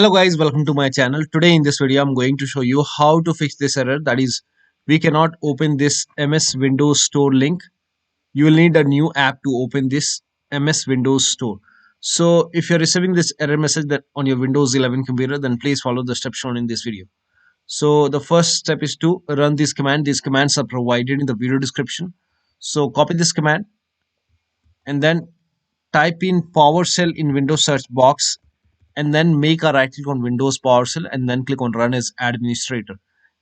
Hello guys, welcome to my channel. Today in this video I'm going to show you how to fix this error, that is we cannot open this MS Windows Store link. You will need a new app to open this MS Windows Store. So if you're receiving this error message that on your Windows 11 computer, then please follow the steps shown in this video. So the first step is to run this command. These commands are provided in the video description. So copy this command and then type in PowerShell in Windows search box, and then make a right click on Windows PowerShell and then click on Run as Administrator.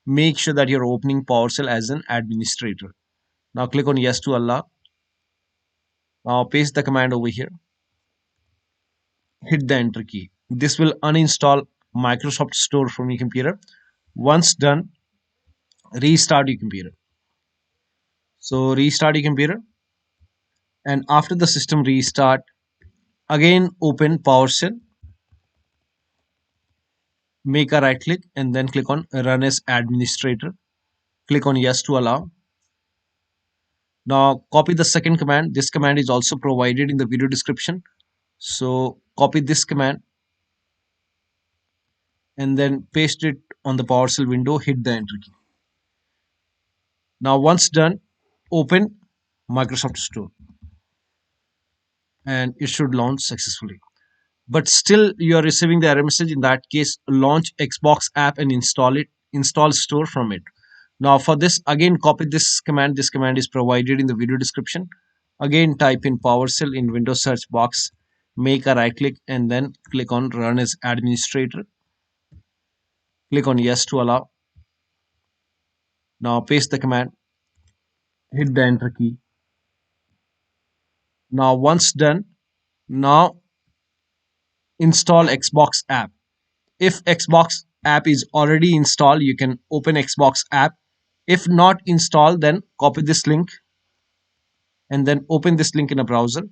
Make sure that you're opening PowerShell as an administrator. Now click on Yes to Allah. Now paste the command over here. Hit the Enter key. This will uninstall Microsoft Store from your computer. Once done, restart your computer. So restart your computer, and after the system restart, again open PowerShell. Make a right click and then click on Run as Administrator. Click on Yes to allow. Now copy the second command. This command is also provided in the video description. So copy this command and then paste it on the PowerShell window. Hit the Enter key. Now once done, open Microsoft Store and it should launch successfully. But still you are receiving the error message. In that case, launch Xbox app and install Store from it. Now for this, again copy this command. This command is provided in the video description. Again type in PowerShell in Windows search box, make a right click and then click on Run as Administrator. Click on Yes to allow. Now paste the command, hit the Enter key. Now once done, now install Xbox app. If Xbox app is already installed, you can open Xbox app. If not installed, then copy this link and then open this link in a browser.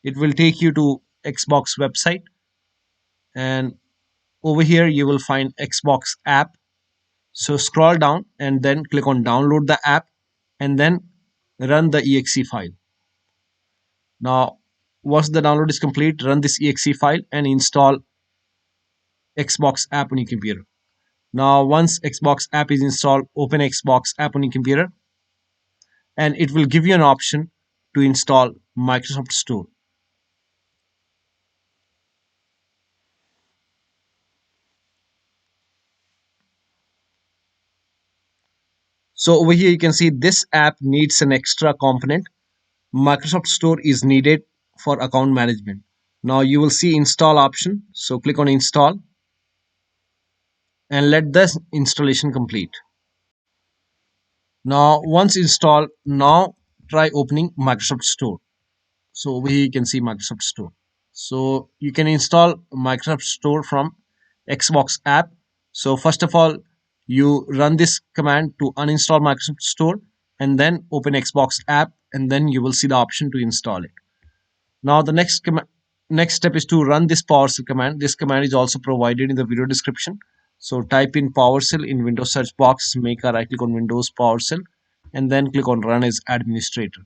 It will take you to Xbox website, and over here you will find Xbox app. So scroll down and then click on download the app and then run the exe file. Now once the download is complete, run this exe file and install Xbox app on your computer. Now once Xbox app is installed, open Xbox app on your computer and it will give you an option to install Microsoft Store. So over here you can see this app needs an extra component. Microsoft Store is needed for account management. Now you will see install option. So click on install and let the installation complete. Now once installed, now try opening Microsoft Store. So over here you can see Microsoft Store. So you can install Microsoft Store from Xbox app. So first of all, you run this command to uninstall Microsoft Store and then open Xbox app, and then you will see the option to install it. Now the next step is to run this PowerShell command. This command is also provided in the video description. So type in PowerShell in Windows search box, make a right click on Windows PowerShell and then click on Run as Administrator.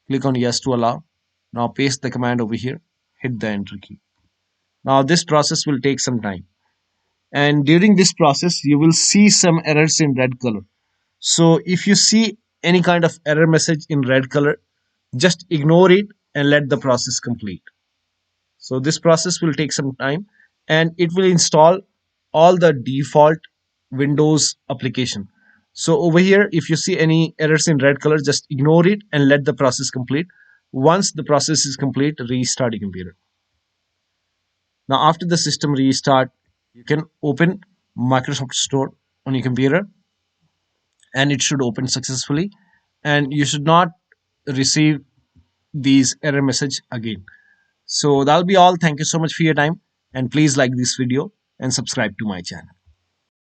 Click on Yes to allow. Now paste the command over here, hit the Enter key. Now this process will take some time, and during this process you will see some errors in red color. So if you see any kind of error message in red color, just ignore it and let the process complete. So this process will take some time and it will install all the default Windows application. So over here, if you see any errors in red color, just ignore it and let the process complete. Once the process is complete, restart your computer. Now after the system restart, you can open Microsoft Store on your computer and it should open successfully, and you should not receive these error message again. So that'll be all. Thank you so much for your time, and please like this video and subscribe to my channel.